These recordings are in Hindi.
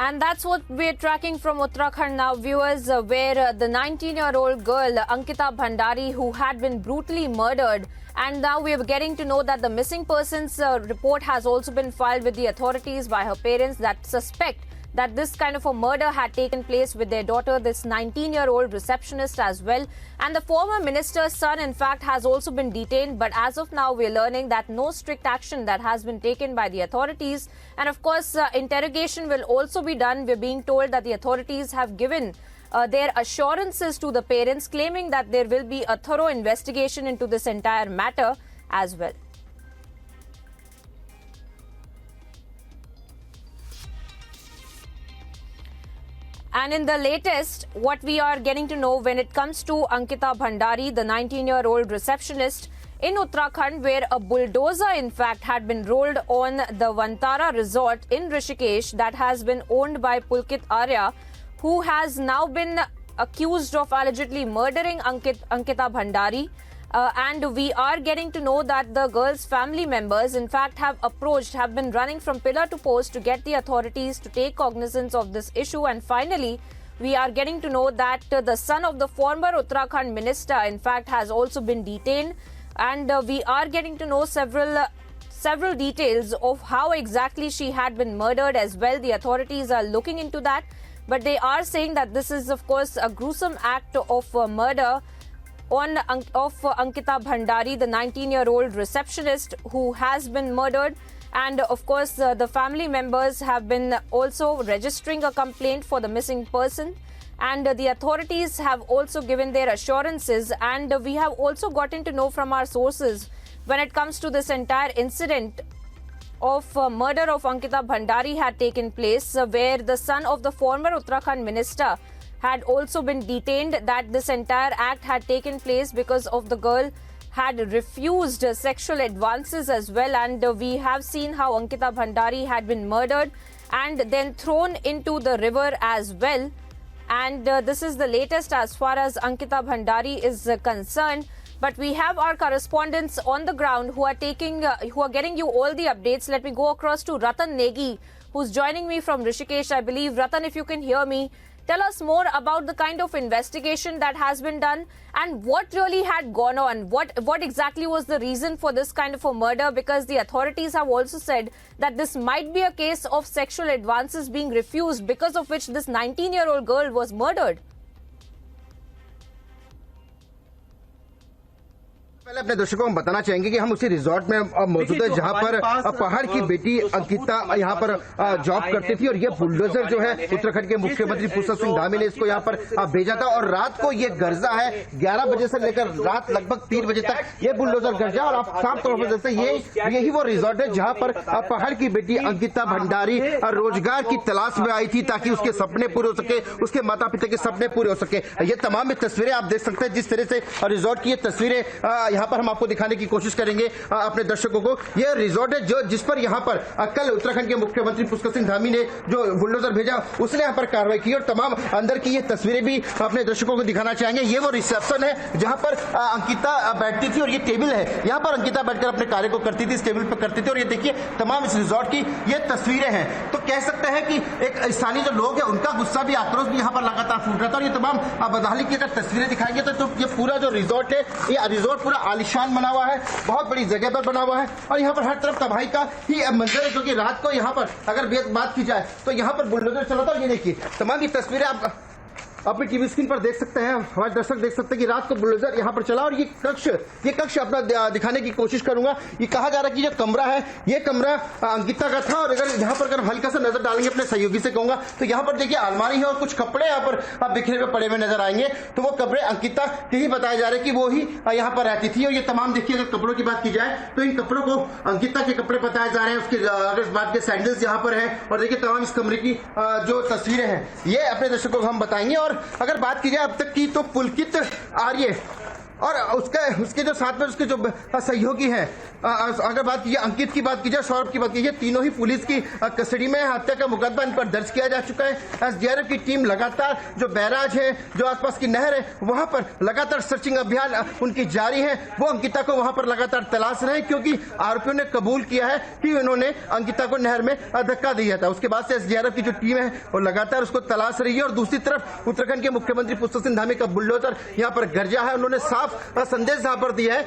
And that's what we're tracking from Uttarakhand now, viewers, where the 19-year-old girl, Ankita Bhandari, who had been brutally murdered, and now we are getting to know that the missing persons report has also been filed with the authorities by her parents that suspect that this kind of a murder had taken place with their daughter, this 19-year-old receptionist as well. And the former minister's son, in fact, has also been detained. But as of now, we're learning that no strict action that has been taken by the authorities. And of course, interrogation will also be done. We're being told that the authorities have given their assurances to the parents, claiming that there will be a thorough investigation into this entire matter as well. And in the latest, what we are getting to know when it comes to Ankita Bhandari, the 19-year-old receptionist in Uttarakhand, where a bulldozer, in fact, had been rolled on the Vantara resort in Rishikesh that has been owned by Pulkit Arya, who has now been accused of allegedly murdering Ankita Bhandari. And we are getting to know that the girl's family members, in fact, have been running from pillar to post to get the authorities to take cognizance of this issue. And finally, we are getting to know that the son of the former Uttarakhand minister, in fact, has also been detained. And we are getting to know several details of how exactly she had been murdered as well. The authorities are looking into that. But they are saying that this is, of course, a gruesome act of murder of Ankita Bhandari, the 19-year-old receptionist who has been murdered. And of course, the family members have been also registering a complaint for the missing person. And the authorities have also given their assurances. And we have also gotten to know from our sources when it comes to this entire incident of murder of Ankita Bhandari had taken place, where the son of the former Uttarakhand minister had also been detained, that this entire act had taken place because of the girl had refused sexual advances as well. And we have seen how Ankita Bhandari had been murdered and then thrown into the river as well. And this is the latest as far as Ankita Bhandari is concerned. But we have our correspondents on the ground who are getting you all the updates. Let me go across to Ratan Negi, who's joining me from Rishikesh, I believe. Ratan, if you can hear me, tell us more about the kind of investigation that has been done and what really had gone on. What exactly was the reason for this kind of a murder? Because the authorities have also said that this might be a case of sexual advances being refused, because of which this 19-year-old girl was murdered. पहले अपने दर्शकों को हम बताना चाहेंगे कि हम उसी रिजॉर्ट में मौजूद है जहां पर पहाड़ की बेटी अंकिता यहां पर जॉब करती थी और ये बुलडोजर जो है उत्तराखंड के मुख्यमंत्री पुष्कर सिंह धामी ने इसको यहां पर भेजा था और रात को ये गर्जा है 11 बजे से लेकर रात लगभग 3 बजे तक ये बुलडोजर गर्जा। और आप साफ तौर पर जैसे यही वो रिजॉर्ट है जहां पर पहाड़ की बेटी अंकिता भंडारी रोजगार की तलाश में आई थी ताकि उसके सपने पूरे हो सके, उसके माता पिता के सपने पूरे हो सके। ये तमाम तस्वीरें आप देख सकते हैं जिस तरह से रिजॉर्ट की ये तस्वीरें यहाँ पर हम आपको दिखाने की कोशिश करेंगे अपने दर्शकों को। यह रिजॉर्ट है जिस पर यहाँ पर कल उत्तराखंड के मुख्यमंत्री पुष्कर सिंह धामी ने जो बुलडोजर भेजा उसने यहाँ पर कार्रवाई की और तमाम अंदर की ये तस्वीरें भी अपने दर्शकों को दिखाना चाहेंगे। ये वो रिसेप्शन है जहाँ पर अंकिता बैठती थी और ये टेबल है, यहाँ पर अंकिता बैठकर अपने कार्य को करती थी, इस टेबल पर करती थी। और ये देखिए तमाम इस रिजॉर्ट की ये तस्वीरें हैं। तो कह सकते हैं कि एक स्थानीय जो लोग हैं उनका गुस्सा भी, आक्रोश भी यहाँ पर लगातार फूट रहा था। और ये तमाम बदहाली की अगर तस्वीरें दिखाएंगे तो ये पूरा जो रिजॉर्ट है, ये रिजॉर्ट पूरा आलिशान बना हुआ है, बहुत बड़ी जगह पर बना हुआ है और यहाँ पर हर तरफ तबाही का ही मंजर है। क्योंकि रात को यहाँ पर अगर बात की जाए तो यहाँ पर बुलडोजर चला था। ये देखिए तमाम ये तस्वीरें आप अपनी टीवी स्क्रीन पर देख सकते हैं, हमारे दर्शक देख सकते हैं कि रात को बुलडोजर यहाँ पर चला। और ये कक्ष अपना दिखाने की कोशिश करूंगा। ये कहा जा रहा है कि जो कमरा है ये कमरा अंकिता का था। और अगर यहाँ पर हल्का सा नजर डालेंगे अपने सहयोगी से कहूंगा तो यहाँ पर देखिए अलमारी है और कुछ कपड़े यहाँ पर आप बिखरे हुए पड़े हुए नजर आएंगे। तो वो कपड़े अंकिता के ही बताए जा रहे हैं कि वो ही यहाँ पर रहती थी। और ये तमाम देखिए अगर कपड़ों की बात की जाए तो इन कपड़ों को अंकिता के कपड़े बताए जा रहे हैं। उसके अगर इस बात के सैंडल्स यहाँ पर है और देखिए तमाम इस कमरे की जो तस्वीरें हैं ये अपने दर्शकों को हम बताएंगे। और अगर बात की जाए अब तक की तो पुलकित आर्य और उसके जो साथ में उसके जो सहयोगी हैं, अगर बात की अंकित की बात की जाए, सौरभ की बात की जाए, तीनों ही पुलिस की कस्टडी में हत्या का मुकदमा इन पर दर्ज किया जा चुका है। एसडीआरएफ की टीम लगातार जो बैराज है, जो आसपास की नहर है, वहां पर लगातार सर्चिंग अभियान उनकी जारी है। वो अंकिता को वहां पर लगातार तलाश रहे हैं, क्योंकि आरोपियों ने कबूल किया है कि उन्होंने अंकिता को नहर में धक्का दिया था। उसके बाद से एसडीआरएफ की जो टीम है वो लगातार उसको तलाश रही है। और दूसरी तरफ उत्तराखंड के मुख्यमंत्री पुष्कर सिंह धामी का बुलडोजर यहाँ पर गरजा है। उन्होंने साफ संदेश यहाँ पर दिया है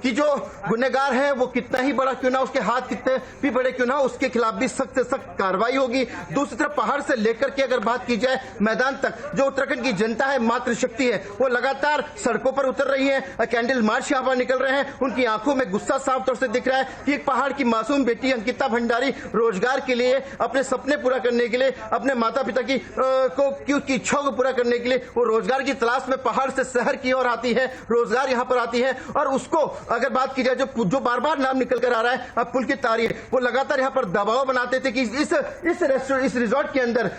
कि जो गुनहगार है वो कितना ही बड़ा क्यों ना, उसके हाथ कितने भी बड़े क्यों ना, उसके खिलाफ भी सख्त से सख्त कार्रवाई होगी। दूसरी तरफ पहाड़ से लेकर के अगर बात की जाए मैदान तक, जो उत्तराखंड की जनता है, मातृशक्ति है, वो लगातार सड़कों पर उतर रही है। कैंडल मार्च यहाँ पर निकल रहे हैं। उनकी आंखों में गुस्सा साफ तौर से दिख रहा है कि एक पहाड़ की मासूम बेटी अंकिता भंडारी रोजगार के लिए, अपने सपने पूरा करने के लिए, अपने माता पिता की इच्छाओं को पूरा करने के लिए वो रोजगार की तलाश में पहाड़ से शहर की ओर आती है, रोजगार यहाँ पर आती है। और उसको अगर बात की जाए, जो बार बार नाम निकल कर आ रहा है पुल की तारीख, वो लगातार यहाँ पर दबाव बनाते थे कि इस रिजॉर्ट के अंदर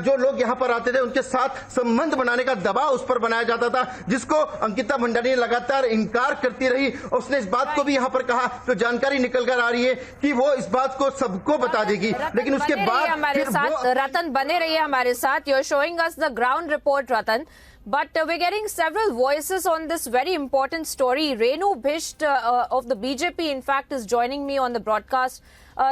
जो लोग यहाँ पर आते थे उनके साथ संबंध बनाने का दबाव उस पर बनाया जाता था, जिसको अंकिता भंडारी ने लगातार इनकार करती रही। उसने इस बात को भी यहाँ पर कहा, तो जानकारी निकल कर आ रही है कि वो इस बात को सबको बता देगी। लेकिन उसके बाद हमारे साथ रतन बने रहिए हमारे साथ। You are showing us the ground report, Ratan. But we're getting several voices on this very important story. Renu Bisht of the BJP, in fact, is joining me on the broadcast.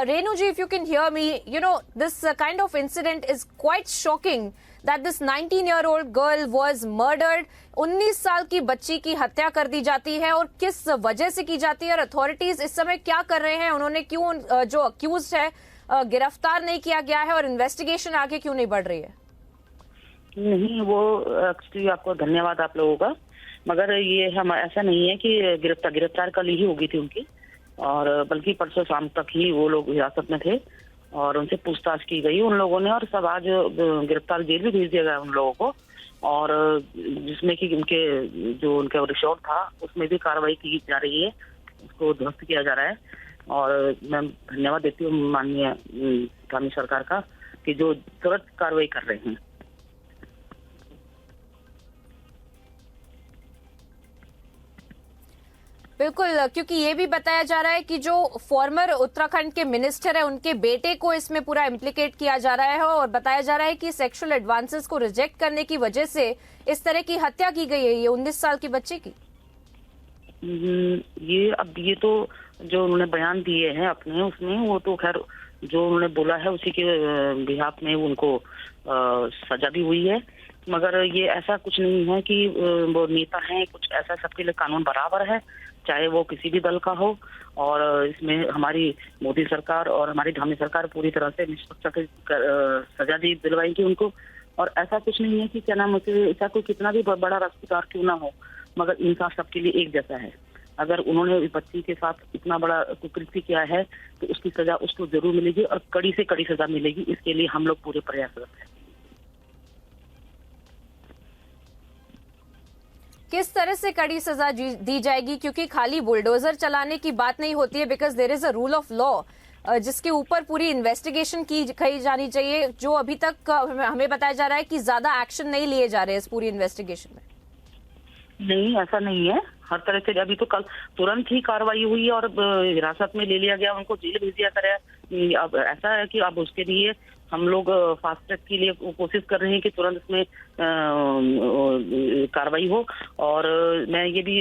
Renu ji, if you can hear me, you know, this kind of incident is quite shocking that this 19-year-old girl was murdered. 19 साल की बच्ची की हत्या कर दी जाती है, और किस वजह से की जाती है, और अथॉरिटीज इस समय क्या कर रहे हैं, उन्होंने क्यों जो अक्यूज्ड है गिरफ्तार नहीं किया गया है, और इन्वेस्टिगेशन आगे क्यों नहीं बढ़ रही है? नहीं, वो एक्चुअली आपको धन्यवाद आप लोगों का, मगर ये हम ऐसा नहीं है कि गिरफ्तार कल ही होगी थी उनकी, और बल्कि परसों शाम तक ही वो लोग हिरासत में थे और उनसे पूछताछ की गई उन लोगों ने, और सब आज गिरफ्तार जेल भी भेज दिया गया उन लोगों को। और जिसमें कि उनका रिसोर्ट था उसमें भी कार्रवाई की जा रही है, उसको ध्वस्त किया जा रहा है। और मैं धन्यवाद देती हूँ माननीय धामी सरकार का कि जो तुरंत कार्रवाई कर रहे हैं। बिल्कुल, क्योंकि ये भी बताया जा रहा है कि जो फॉर्मर उत्तराखंड के मिनिस्टर है उनके बेटे को इसमें पूरा इम्प्लीकेट किया जा रहा है, और बताया जा रहा है कि सेक्सुअल एडवांसेस को रिजेक्ट करने की वजह से इस तरह की हत्या की गई है ये 19 साल की बच्चे की। ये तो जो उन्होंने बयान दिए हैं अपने, उसमें वो तो खैर जो उन्होंने बोला है उसी के बिहाफ में उनको सजा भी हुई है, मगर ये ऐसा कुछ नहीं है कि वो नेता हैं, कुछ ऐसा, सबके लिए कानून बराबर है, चाहे वो किसी भी दल का हो। और इसमें हमारी मोदी सरकार और हमारी धामी सरकार पूरी तरह से निष्पक्ष सजा दिलवाएगी उनको। और ऐसा कुछ नहीं है कि क्या नाम उसे, ऐसा कोई कितना भी बड़ा राजपूतार क्यों ना हो, मगर इंसाफ सबके लिए एक जैसा है। अगर उन्होंने बच्ची के साथ इतना बड़ा कुकृत्य किया है तो उसकी सजा उसको जरूर मिलेगी, और कड़ी से कड़ी सजा मिलेगी। इसके लिए हम लोग पूरे प्रयासरत हैं। किस तरह से कड़ी सजा दी जाएगी, क्योंकि खाली बुलडोजर चलाने की बात नहीं होती है, because there is a rule of law जिसके ऊपर पूरी इन्वेस्टिगेशन की जानी चाहिए, जो अभी तक हमें बताया जा रहा है कि ज्यादा एक्शन नहीं लिए जा रहे हैं इस पूरी इन्वेस्टिगेशन में। नहीं, ऐसा नहीं है। हर तरह से अभी तो कल तुरंत ही कार्रवाई हुई और हिरासत में ले लिया गया, उनको जेल भेज दिया गया। अब ऐसा है कि अब उसके लिए हम लोग फास्ट ट्रैक के लिए कोशिश कर रहे हैं कि तुरंत इसमें कार्रवाई हो। और मैं ये भी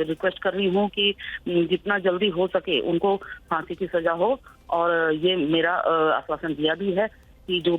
रिक्वेस्ट कर रही हूँ कि जितना जल्दी हो सके उनको फांसी की सजा हो। और ये मेरा आश्वासन दिया भी है कि जो